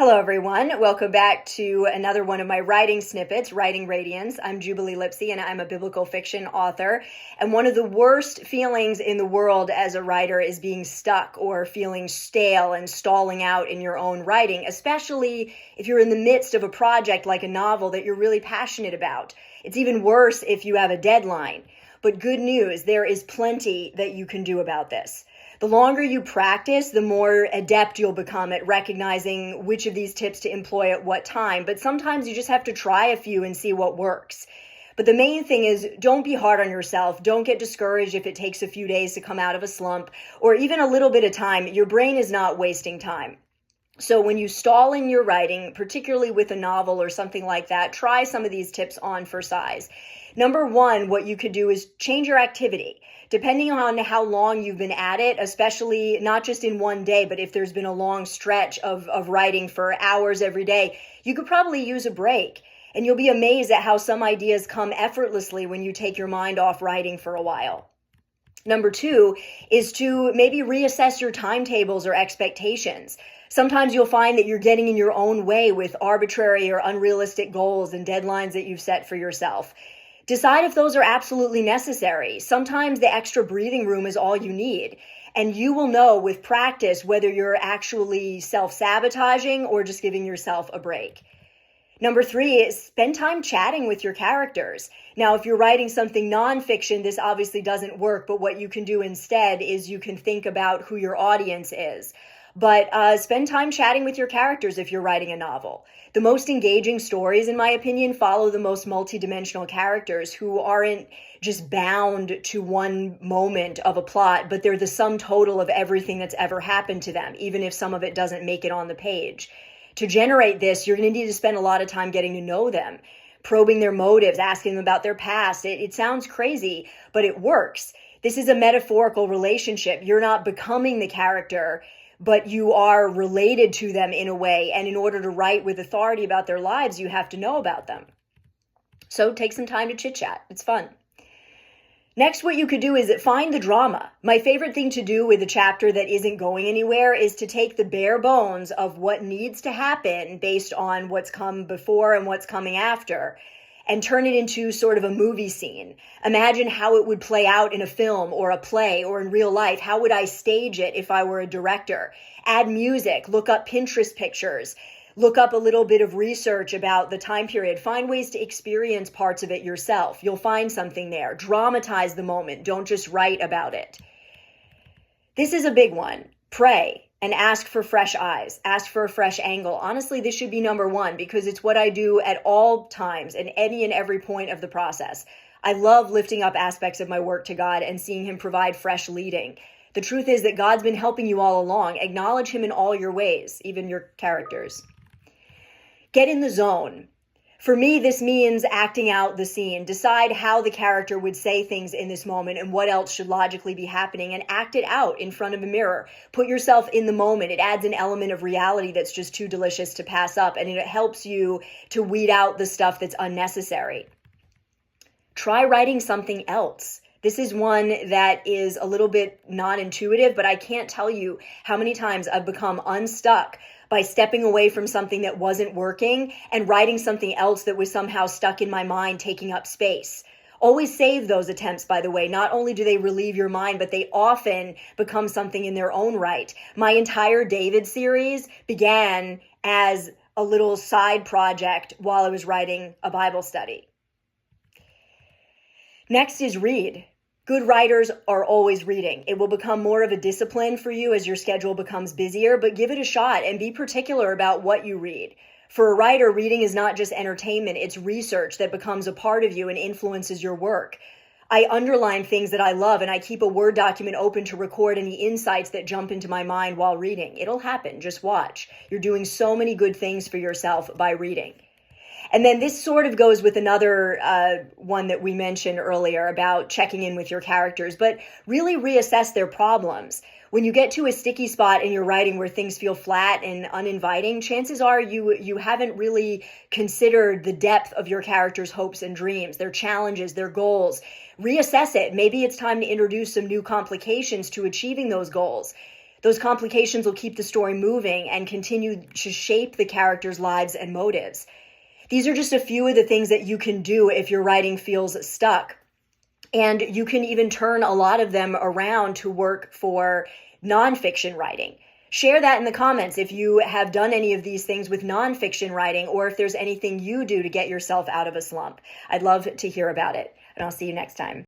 Hello, everyone. Welcome back to another one of my writing snippets, Writing Radiance. I'm Jubilee Lipsy, and I'm a biblical fiction author. And one of the worst feelings in the world as a writer is being stuck or feeling stale and stalling out in your own writing, especially if you're in the midst of a project like a novel that you're really passionate about. It's even worse if you have a deadline. But good news, there is plenty that you can do about this. The longer you practice, the more adept you'll become at recognizing which of these tips to employ at what time. But sometimes you just have to try a few and see what works. But the main thing is, don't be hard on yourself. Don't get discouraged if it takes a few days to come out of a slump or even a little bit of time. Your brain is not wasting time. So when you stall in your writing, particularly with a novel or something like that, try some of these tips on for size. Number one, what you could do is change your activity. Depending on how long you've been at it, especially not just in one day, but if there's been a long stretch of writing for hours every day, you could probably use a break. And you'll be amazed at how some ideas come effortlessly when you take your mind off writing for a while. Number two is to maybe reassess your timetables or expectations. Sometimes you'll find that you're getting in your own way with arbitrary or unrealistic goals and deadlines that you've set for yourself. Decide if those are absolutely necessary. Sometimes the extra breathing room is all you need. And you will know with practice whether you're actually self-sabotaging or just giving yourself a break. Number three is spend time chatting with your characters. Now, if you're writing something nonfiction, this obviously doesn't work, but what you can do instead is you can think about who your audience is. But spend time chatting with your characters if you're writing a novel. The most engaging stories, in my opinion, follow the most multidimensional characters who aren't just bound to one moment of a plot, but they're the sum total of everything that's ever happened to them, even if some of it doesn't make it on the page. To generate this, you're going to need to spend a lot of time getting to know them, probing their motives, asking them about their past. It sounds crazy, but it works. This is a metaphorical relationship. You're not becoming the character, but you are related to them in a way. And in order to write with authority about their lives, you have to know about them. So take some time to chit chat. It's fun. Next, what you could do is find the drama. My favorite thing to do with a chapter that isn't going anywhere is to take the bare bones of what needs to happen based on what's come before and what's coming after and turn it into sort of a movie scene. Imagine how it would play out in a film or a play or in real life. How would I stage it if I were a director? Add music, look up Pinterest pictures, look up a little bit of research about the time period. Find ways to experience parts of it yourself. You'll find something there. Dramatize the moment. Don't just write about it. This is a big one. Pray and ask for fresh eyes. Ask for a fresh angle. Honestly, this should be number one because it's what I do at all times and any and every point of the process. I love lifting up aspects of my work to God and seeing Him provide fresh leading. The truth is that God's been helping you all along. Acknowledge Him in all your ways, even your characters. Get in the zone. For me, this means acting out the scene. Decide how the character would say things in this moment and what else should logically be happening and act it out in front of a mirror. Put yourself in the moment. It adds an element of reality that's just too delicious to pass up, and it helps you to weed out the stuff that's unnecessary. Try writing something else. This is one that is a little bit non-intuitive, but I can't tell you how many times I've become unstuck by stepping away from something that wasn't working and writing something else that was somehow stuck in my mind, taking up space. Always save those attempts, by the way. Not only do they relieve your mind, but they often become something in their own right. My entire David series began as a little side project while I was writing a Bible study. Next is read. Good writers are always reading. It will become more of a discipline for you as your schedule becomes busier, but give it a shot and be particular about what you read. For a writer, reading is not just entertainment, it's research that becomes a part of you and influences your work. I underline things that I love and I keep a Word document open to record any insights that jump into my mind while reading. It'll happen, just watch. You're doing so many good things for yourself by reading. And then this sort of goes with another one that we mentioned earlier about checking in with your characters, but really reassess their problems. When you get to a sticky spot in your writing where things feel flat and uninviting, chances are you haven't really considered the depth of your characters' hopes and dreams, their challenges, their goals. Reassess it. Maybe it's time to introduce some new complications to achieving those goals. Those complications will keep the story moving and continue to shape the characters' lives and motives. These are just a few of the things that you can do if your writing feels stuck. And you can even turn a lot of them around to work for nonfiction writing. Share that in the comments if you have done any of these things with nonfiction writing, or if there's anything you do to get yourself out of a slump. I'd love to hear about it, and I'll see you next time.